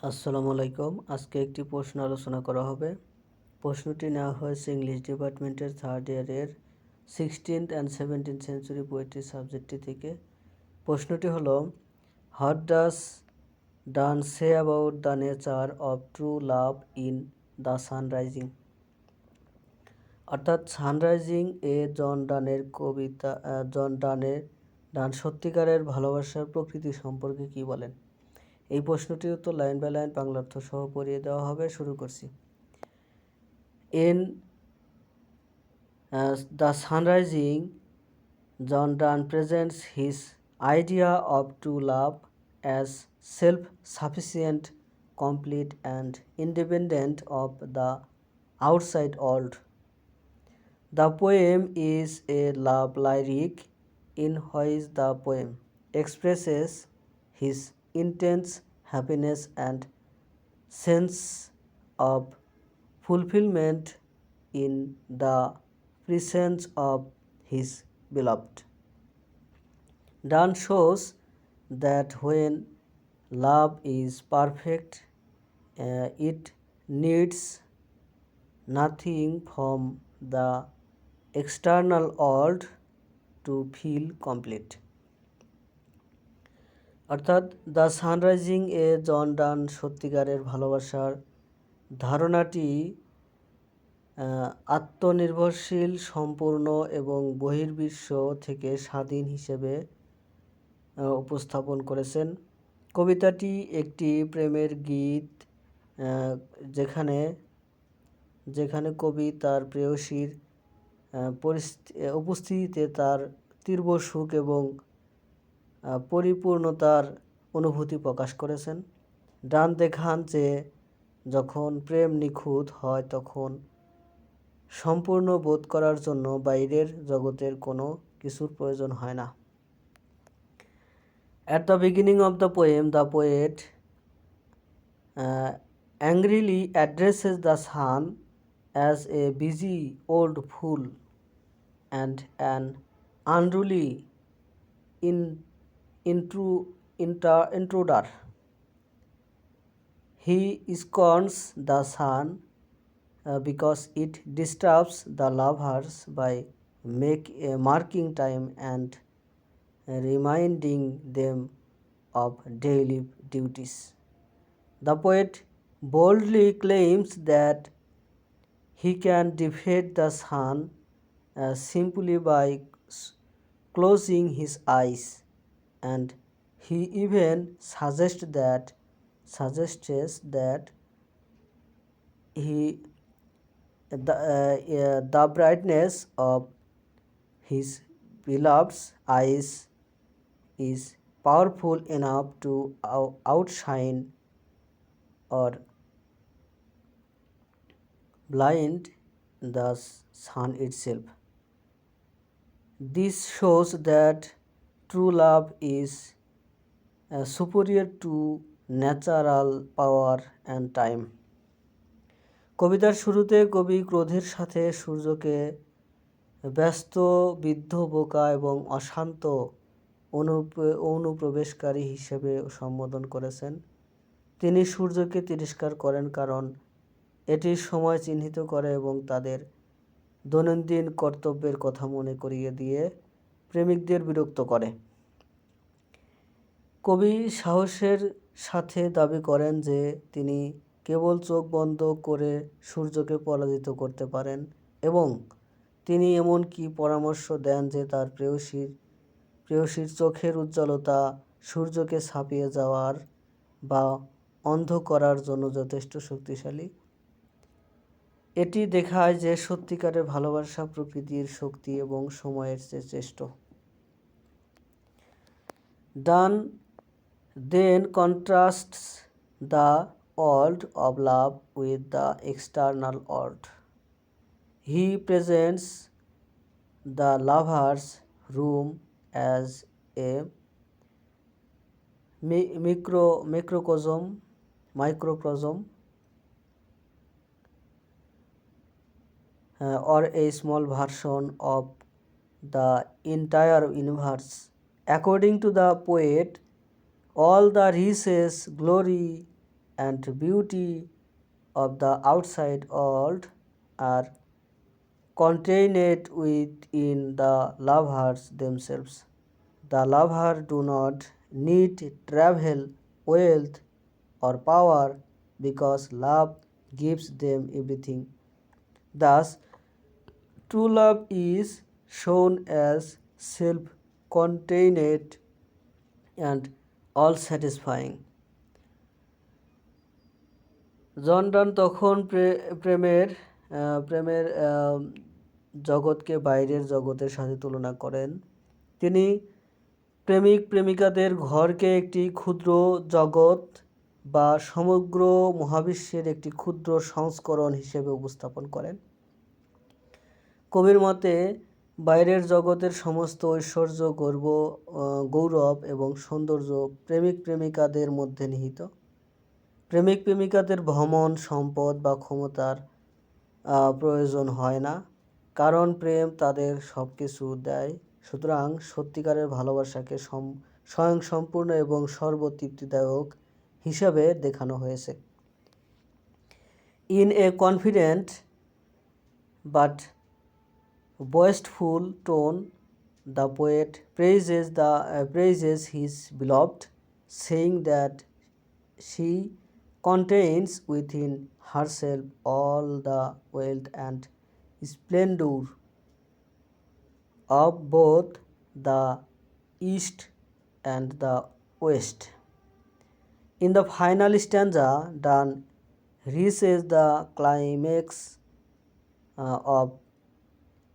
আসসালামু আলাইকুম। আজকে একটি প্রশ্ন আলোচনা করা হবে। প্রশ্নটি নেওয়া হয়েছে ইংলিশ ডিপার্টমেন্টের থার্ড ইয়ারের 16th and 17th century poetry সাবজেক্টটি থেকে। প্রশ্নটি হলো, what does done say about the nature of true love in the sunrising. অর্থাৎ সানরাইজিং এ জন ডান সত্যিকারের ভালোবাসার প্রকৃতি সম্পর্কে কি বলেন। এই প্রশ্নটির উত্তর লাইন বাই লাইন বাংলা অর্থ সহ পড়িয়ে দেওয়া হবে। শুরু করছি। In the sunrising, John Donne presents his idea of true love as self-sufficient, complete and independent of the outside world. The poem is a love lyric in which the poem expresses his intense happiness and sense of fulfillment in the presence of his beloved. Donne shows that when love is perfect, it needs nothing from the external world to feel complete. অর্থাৎ the sunrising এ জন ডান সত্যিকারের ভালোবাসার ধারণাটি আত্মনির্ভরশীল, সম্পূর্ণ এবং বহির্বিশ্ব থেকে স্বাধীন হিসেবে উপস্থাপন করেছেন। কবিতাটি একটি প্রেমের গীত, যেখানে কবি তার প্রেয়সীর উপস্থিতিতে তার তীব্র সুখ এবং পরিপূর্ণতার অনুভূতি প্রকাশ করেছেন। ডান দেখান যে যখন প্রেম নিখুঁত হয় তখন সম্পূর্ণ বোধ করার জন্য বাইরের জগতের কোনো কিছুর প্রয়োজন হয় না। At the beginning of the poem, the poet angrily addresses the sun as a busy old fool and an unruly intruder. He scorns the sun because it disturbs the lovers by marking time and reminding them of daily duties. The poet boldly claims that he can defeat the sun simply by closing his eyes, and he even suggests that the brightness of his beloved's eyes is powerful enough to outshine or blind the sun itself. This shows that true love is superior to natural power and time. কবিতার শুরুতে কবি ক্রোধের সাথে সূর্যকে ব্যস্ত, বিদ্ধ, বোকা এবং অশান্ত অনুপ্রবেশকারী হিসেবে সম্বোধন করেছেন। তিনি সূর্যকে তিরস্কার করেন কারণ এটি সময় চিহ্নিত করে এবং তাদের দৈনন্দিন কর্তব্যের কথা মনে করিয়ে দিয়ে প্রেমিকদের বিরক্ত করে। কবি সাহসের সাথে দাবি করেন যে তিনি কেবল চোখ বন্ধ করে সূর্যকে পরাজিত করতে পারেন এবং তিনি এমনকি পরামর্শ দেন যে তার প্রেয়সীর চোখের উজ্জ্বলতা সূর্যকে ছাপিয়ে যাওয়ার বা অন্ধ করার জন্য যথেষ্ট শক্তিশালী। এটি দেখায় যে সত্যিকারের ভালোবাসা প্রকৃতির শক্তি এবং সময়ের চেয়ে শ্রেষ্ঠ। ডান then contrasts the world of love with the external world. He presents the lover's room as a microcosm or a small version of the entire universe. According to the poet, all the riches, glory, and beauty of the outside world are contained within the lovers themselves. The lover do not need travel, wealth, or power because love gives them everything. Thus, true love is shown as self-contained and all-satisfying. জন ডান তখন প্রেমের জগৎকে বাইরের জগতের সাথে তুলনা করেন। তিনি প্রেমিক প্রেমিকাদের ঘরকে একটি ক্ষুদ্র জগৎ বা সমগ্র মহাবিশ্বের একটি ক্ষুদ্র সংস্করণ হিসেবে উপস্থাপন করেন। কবির মতে বাইরের জগতের সমস্ত ঐশ্বর্য, গৌরব এবং সৌন্দর্য প্রেমিক প্রেমিকাদের মধ্যে নিহিত। প্রেমিক প্রেমিকাদের ভ্রমণ, সম্পদ বা ক্ষমতার প্রয়োজন হয় না, কারণ প্রেম তাদের সব কিছু দেয়। সুতরাং সত্যিকারের ভালোবাসাকে স্বয়ংসম্পূর্ণ এবং সর্বতৃপ্তিদায়ক হিসাবে দেখানো হয়েছে। In a confident but boastful tone, the poet praises his beloved, saying that she contains within herself all the wealth and splendor of both the East and the West. In the final stanza, Donne reaches the climax of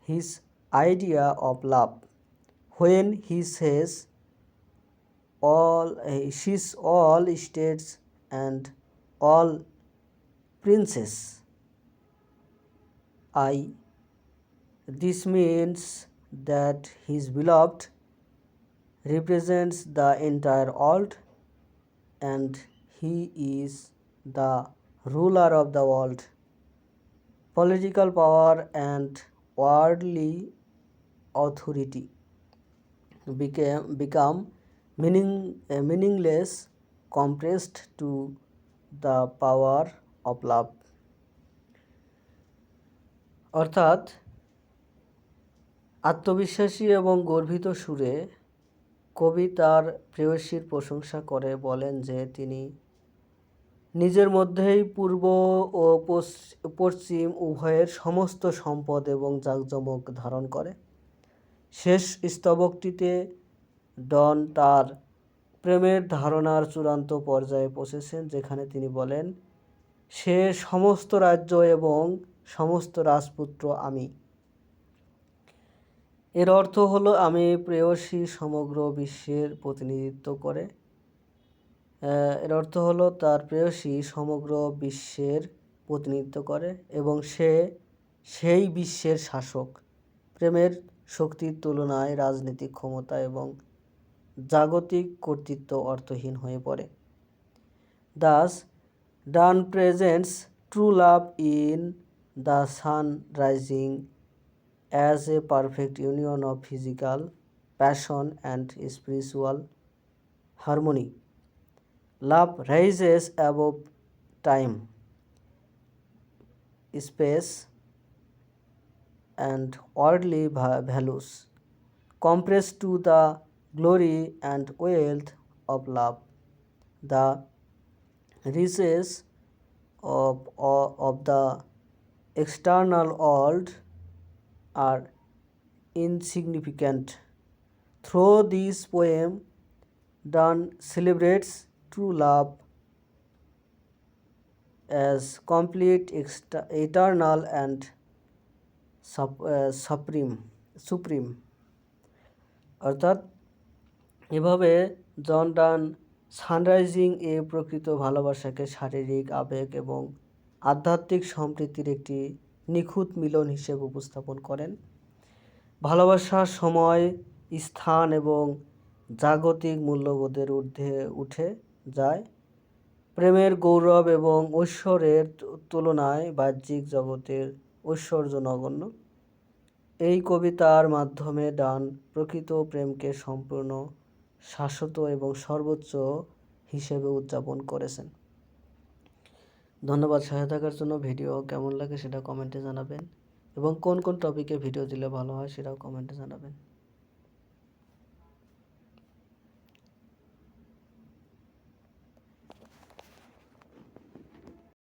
his idea of love when he says, she's all states and all princes. This means that his beloved represents the entire world and he is the ruler of the world. Political power and worldly authority become meaningless compressed to the power of love. অর্থাৎ আত্মবিশ্বাসী এবং গর্বিত সুরে কবি তার প্রেয়সীর প্রশংসা করে বলেন যে তিনি নিজের মধ্যেই পূর্ব ও পশ্চিম উভয়ের সমস্ত সম্পদ এবং জাঁকজমক ধারণ করে। শেষ স্তবকটিতে ডন তার প্রেমের ধারণার চূড়ান্ত পর্যায়ে পৌঁছেছেন, যেখানে তিনি বলেন, সে সমস্ত রাজ্য এবং সমস্ত রাজপুত্র আমি। এর অর্থ হলো আমি প্রেয়সী সমগ্র বিশ্বের প্রতিনিধিত্ব করে। এর অর্থ হলো তার প্রেয়সী সমগ্র বিশ্বের প্রতিনিধিত্ব করে এবং সেই বিশ্বের শাসক। প্রেমের শক্তির তুলনায় রাজনৈতিক ক্ষমতা এবং জাগতিক কর্তৃত্ব অর্থহীন হয়ে পড়ে। Thus, Donne presents true love in the sun rising as a perfect union of physical passion and spiritual harmony. Love rises above time, space, and worldly values, compressed to the glory and wealth of love. The riches of the external world are insignificant. Through this poem, Donne celebrates true love as complete, eternal, and supreme. অর্থাৎ এভাবে জন ডান sunrising এ প্রকৃত ভালোবাসাকে শারীরিক, আবেগ এবং আধ্যাত্মিক সম্প্রীতির একটি নিখুঁত মিলন হিসেবে উপস্থাপন করেন। ভালোবাসার সময়, স্থান এবং জাগতিক মূল্যবোধের ঊর্ধ্বে উঠে যায়। প্রেমের গৌরব এবং ঐশ্বর্যের তুলনায় বাহ্যিক জগতের ঐশ্বর্য নগণ্য। এই কবিতার মাধ্যমে ডান প্রকৃত প্রেমকে সম্পূর্ণ, শাশ্বত এবং সর্বোচ্চ হিসেবে উদযাপন করেছেন। ধন্যবাদ সহায়তা থাকার জন্য। ভিডিও কেমন লাগে সেটা কমেন্টে জানাবেন এবং কোন কোন টপিকে ভিডিও দিলে ভালো হয় সেটাও কমেন্টে জানাবেন।